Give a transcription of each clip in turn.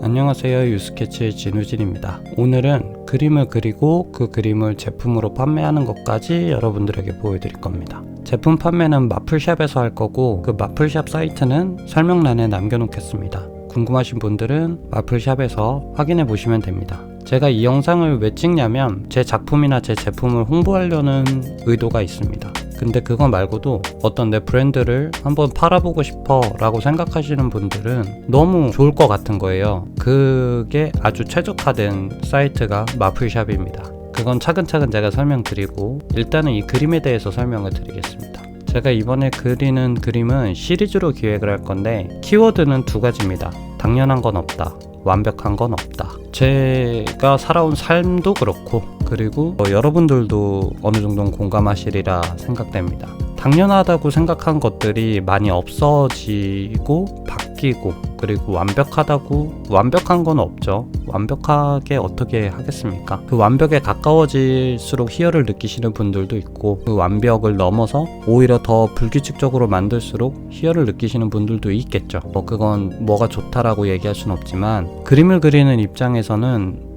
안녕하세요, 유스케치의 진우진입니다. 오늘은 그림을 그리고 그 그림을 제품으로 판매하는 것까지 여러분들에게 보여드릴 겁니다. 제품 판매는 마플샵에서 할 거고, 그 마플샵 사이트는 설명란에 남겨놓겠습니다. 궁금하신 분들은 마플샵에서 확인해 보시면 됩니다. 제가 이 영상을 왜 찍냐면 제 작품이나 제 제품을 홍보하려는 의도가 있습니다. 근데 그거 말고도 어떤 내 브랜드를 한번 팔아보고 싶어 라고 생각하시는 분들은 너무 좋을 것 같은 거예요. 그게 아주 최적화된 사이트가 마플샵입니다. 그건 차근차근 제가 설명드리고, 일단은 이 그림에 대해서 설명을 드리겠습니다. 제가 이번에 그리는 그림은 시리즈로 기획을 할 건데, 키워드는 두 가지입니다. 당연한 건 없다, 완벽한 건 없다. 제가 살아온 삶도 그렇고, 그리고 여러분들도 어느 정도는 공감하시리라 생각됩니다. 당연하다고 생각한 것들이 많이 없어지고 바뀌고, 그리고 완벽한 건 없죠. 완벽하게 어떻게 하겠습니까? 그 완벽에 가까워질수록 희열을 느끼시는 분들도 있고, 그 완벽을 넘어서 오히려 더 불규칙적으로 만들수록 희열을 느끼시는 분들도 있겠죠. 그건 뭐가 좋다라고 얘기할 수는 없지만, 그림을 그리는 입장에서는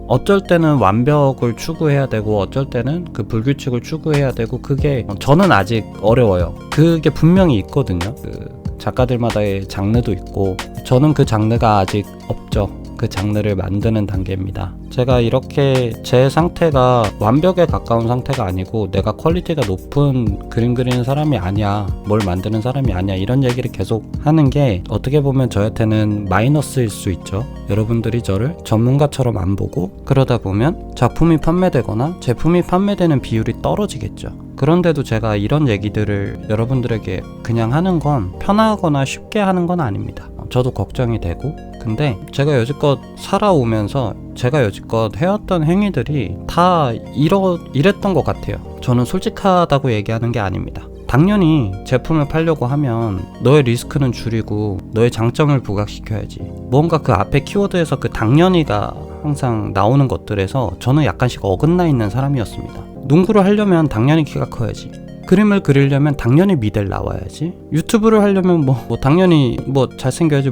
어쩔 때는 완벽을 추구해야 되고, 어쩔 때는 그 불규칙을 추구해야 되고, 그게 저는 아직 어려워요. 그게 분명히 있거든요. 그 작가들마다의 장르도 있고, 저는 그 장르가 아직 없죠. 그 장르를 만드는 단계입니다. 제가 이렇게 제 상태가 완벽에 가까운 상태가 아니고, 내가 퀄리티가 높은 그림 그리는 사람이 아니야, 뭘 만드는 사람이 아니야, 이런 얘기를 계속 하는 게 어떻게 보면 저한테는 마이너스일 수 있죠. 여러분들이 저를 전문가처럼 안 보고, 그러다 보면 작품이 판매되거나 제품이 판매되는 비율이 떨어지겠죠. 그런데도 제가 이런 얘기들을 여러분들에게 그냥 하는 건 편하거나 쉽게 하는 건 아닙니다. 저도 걱정이 되고, 근데 제가 여지껏 살아오면서 제가 여지껏 해왔던 행위들이 다 이랬던 것 같아요. 저는 솔직하다고 얘기하는 게 아닙니다. 당연히 제품을 팔려고 하면 너의 리스크는 줄이고 너의 장점을 부각시켜야지. 뭔가 그 앞에 키워드에서 그 당연히가 항상 나오는 것들에서 저는 약간씩 어긋나 있는 사람이었습니다. 농구를 하려면 당연히 키가 커야지. 그림을 그리려면 당연히 미델 나와야지. 유튜브를 하려면 당연히 잘생겨야지,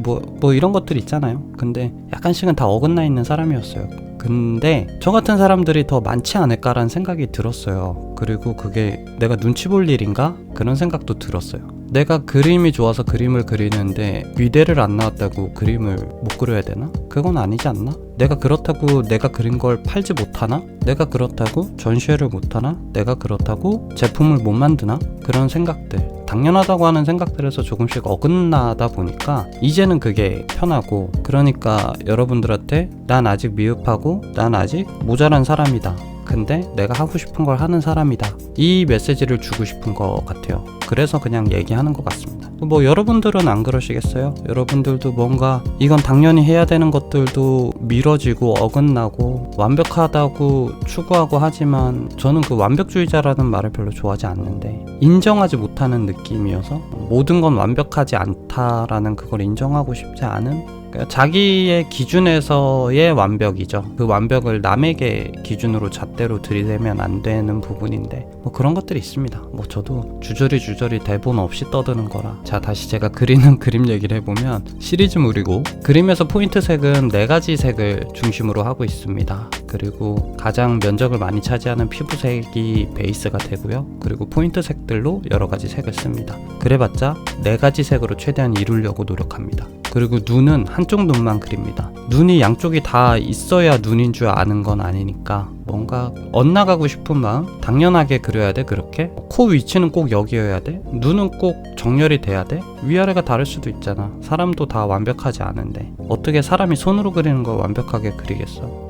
이런 것들 있잖아요. 근데 약간씩은 다 어긋나 있는 사람이었어요. 근데 저 같은 사람들이 더 많지 않을까라는 생각이 들었어요. 그리고 그게 내가 눈치 볼 일인가? 그런 생각도 들었어요. 내가 그림이 좋아서 그림을 그리는데 미대를 안 나왔다고 그림을 못 그려야 되나? 그건 아니지 않나? 내가 그렇다고 내가 그린 걸 팔지 못하나? 내가 그렇다고 전시회를 못하나? 내가 그렇다고 제품을 못 만드나? 그런 생각들, 당연하다고 하는 생각들에서 조금씩 어긋나다 보니까 이제는 그게 편하고, 그러니까 여러분들한테 난 아직 미흡하고 난 아직 모자란 사람이다, 근데 내가 하고 싶은 걸 하는 사람이다, 이 메시지를 주고 싶은 것 같아요. 그래서 그냥 얘기하는 것 같습니다. 여러분들은 안 그러시겠어요? 여러분들도 뭔가 이건 당연히 해야 되는 것들도 미뤄지고 어긋나고 완벽하다고 추구하고 하지만, 저는 그 완벽주의자라는 말을 별로 좋아하지 않는데, 인정하지 못하는 느낌이어서 모든 건 완벽하지 않다라는 그걸 인정하고 싶지 않은, 자기의 기준에서의 완벽이죠. 그 완벽을 남에게 기준으로 잣대로 들이대면 안 되는 부분인데, 그런 것들이 있습니다. 저도 주저리 대본 없이 떠드는 거라. 자, 다시 제가 그리는 그림 얘기를 해보면, 시리즈물이고 그림에서 포인트 색은 4가지 색을 중심으로 하고 있습니다. 그리고 가장 면적을 많이 차지하는 피부색이 베이스가 되고요. 그리고 포인트 색들로 여러 가지 색을 씁니다. 그래봤자 4가지 색으로 최대한 이루려고 노력합니다. 그리고 눈은 한쪽 눈만 그립니다. 눈이 양쪽이 다 있어야 눈인 줄 아는 건 아니니까, 뭔가 엇나가고 싶은 마음, 당연하게 그려야 돼. 그렇게 코 위치는 꼭 여기여야 돼. 눈은 꼭 정렬이 돼야 돼. 위아래가 다를 수도 있잖아. 사람도 다 완벽하지 않은데 어떻게 사람이 손으로 그리는 걸 완벽하게 그리겠어?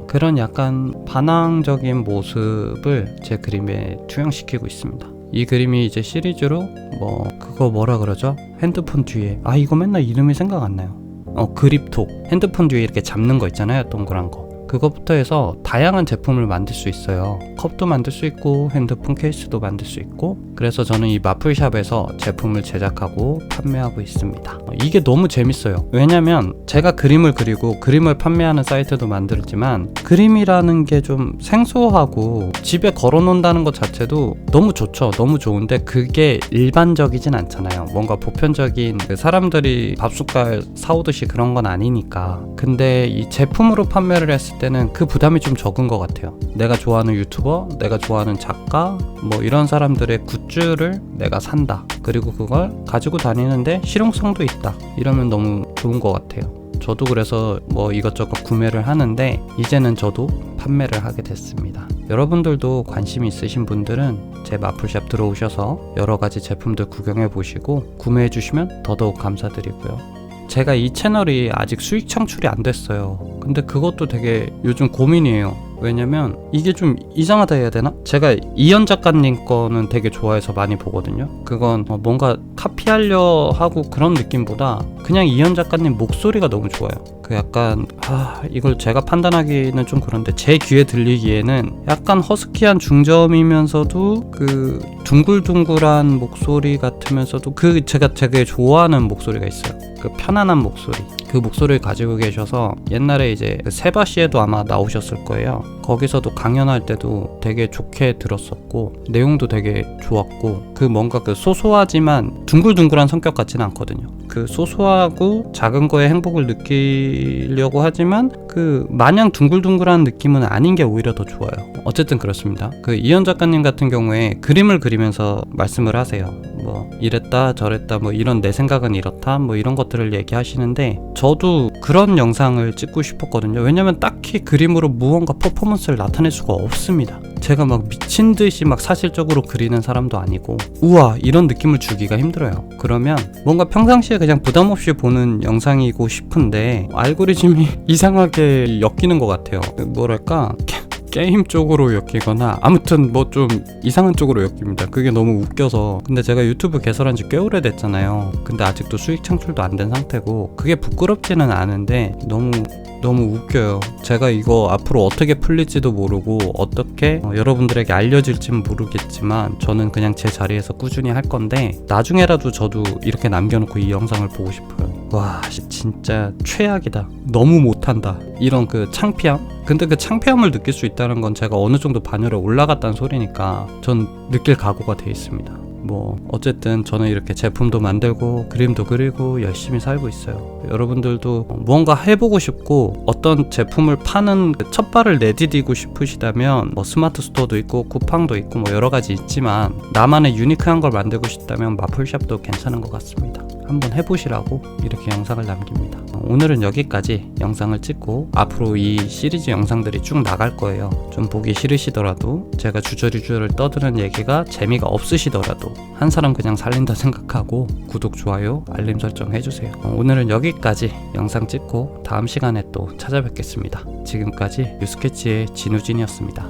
그런 약간 반항적인 모습을 제 그림에 투영시키고 있습니다. 이 그림이 이제 시리즈로 그거 뭐라 그러죠? 핸드폰 뒤에, 이거 맨날 이름이 생각 안 나요. 그립톡. 핸드폰 뒤에 이렇게 잡는 거 있잖아요, 동그란 거. 그것부터 해서 다양한 제품을 만들 수 있어요. 컵도 만들 수 있고 핸드폰 케이스도 만들 수 있고, 그래서 저는 이 마플샵에서 제품을 제작하고 판매하고 있습니다. 이게 너무 재밌어요. 왜냐면 제가 그림을 그리고 그림을 판매하는 사이트도 만들지만, 그림이라는 게 좀 생소하고 집에 걸어놓는다는 것 자체도 너무 좋죠. 너무 좋은데 그게 일반적이진 않잖아요. 뭔가 보편적인 그 사람들이 밥숟갈 사오듯이 그런 건 아니니까. 근데 이 제품으로 판매를 했을 때는 그 부담이 좀 적은 것 같아요. 내가 좋아하는 유튜버, 내가 좋아하는 작가, 뭐 이런 사람들의 굿즈를 내가 산다. 그리고 그걸 가지고 다니는데 실용성도 있다. 이러면 너무 좋은 것 같아요. 저도 그래서 뭐 이것저것 구매를 하는데 이제는 저도 판매를 하게 됐습니다. 여러분들도 관심 있으신 분들은 제 마플샵 들어오셔서 여러 가지 제품들 구경해 보시고 구매해 주시면 더더욱 감사드리고요. 제가 이 채널이 아직 수익 창출이 안 됐어요. 근데 그것도 되게 요즘 고민이에요. 왜냐면 이게 좀 이상하다 해야 되나? 제가 이현 작가님 거는 되게 좋아해서 많이 보거든요. 그건 뭔가 카피하려 하고 그런 느낌보다 그냥 이현 작가님 목소리가 너무 좋아요. 그 약간 이걸 제가 판단하기는 좀 그런데 제 귀에 들리기에는 약간 허스키한 중저음이면서도 그 둥글둥글한 목소리 같으면서도 그 제가 되게 좋아하는 목소리가 있어요. 그 편안한 목소리, 그 목소리를 가지고 계셔서 옛날에 이제 세바시에도 아마 나오셨을 거예요. 거기서도 강연할 때도 되게 좋게 들었었고 내용도 되게 좋았고, 그 뭔가 그 소소하지만 둥글둥글한 성격 같지는 않거든요. 그 소소하고 작은 거에 행복을 느끼려고 하지만 그 마냥 둥글둥글한 느낌은 아닌 게 오히려 더 좋아요. 어쨌든 그렇습니다. 그 이현 작가님 같은 경우에 그림을 그리면서 말씀을 하세요. 뭐 이랬다 저랬다 뭐 이런 내 생각은 이렇다 뭐 이런 것들을 얘기하시는데, 저도 그런 영상을 찍고 싶었거든요. 왜냐면 딱히 그림으로 무언가 퍼포먼스를 나타낼 수가 없습니다. 제가 막 미친 듯이 막 사실적으로 그리는 사람도 아니고 우와 이런 느낌을 주기가 힘들어요. 그러면 뭔가 평상시에 그냥 부담 없이 보는 영상이고 싶은데 알고리즘이 이상하게 엮이는 것 같아요. 뭐랄까 게임 쪽으로 엮이거나 아무튼 뭐 좀 이상한 쪽으로 엮입니다. 그게 너무 웃겨서. 근데 제가 유튜브 개설한 지 꽤 오래됐잖아요. 근데 아직도 수익 창출도 안 된 상태고 그게 부끄럽지는 않은데 너무 웃겨요. 제가 이거 앞으로 어떻게 풀릴지도 모르고 어떻게 여러분들에게 알려질지는 모르겠지만 저는 그냥 제 자리에서 꾸준히 할 건데 나중에라도 저도 이렇게 남겨놓고 이 영상을 보고 싶어요. 와 진짜 최악이다. 너무 못한다. 이런 그 창피함? 근데 그 창피함을 느낄 수 있다는 건 제가 어느 정도 반열에 올라갔다는 소리니까 전 느낄 각오가 돼 있습니다. 뭐 어쨌든 저는 이렇게 제품도 만들고 그림도 그리고 열심히 살고 있어요. 여러분들도 무언가 해보고 싶고 어떤 제품을 파는 첫 발을 내디디고 싶으시다면 뭐 스마트 스토어도 있고 쿠팡도 있고 뭐 여러 가지 있지만 나만의 유니크한 걸 만들고 싶다면 마플샵도 괜찮은 것 같습니다. 한번 해보시라고 이렇게 영상을 남깁니다. 오늘은 여기까지 영상을 찍고 앞으로 이 시리즈 영상들이 쭉 나갈 거예요. 좀 보기 싫으시더라도 제가 주저리주저를 떠드는 얘기가 재미가 없으시더라도 한 사람 그냥 살린다 생각하고 구독, 좋아요, 알림 설정 해주세요. 오늘은 여기까지 영상 찍고 다음 시간에 또 찾아뵙겠습니다. 지금까지 뉴스캐치의 진우진이었습니다.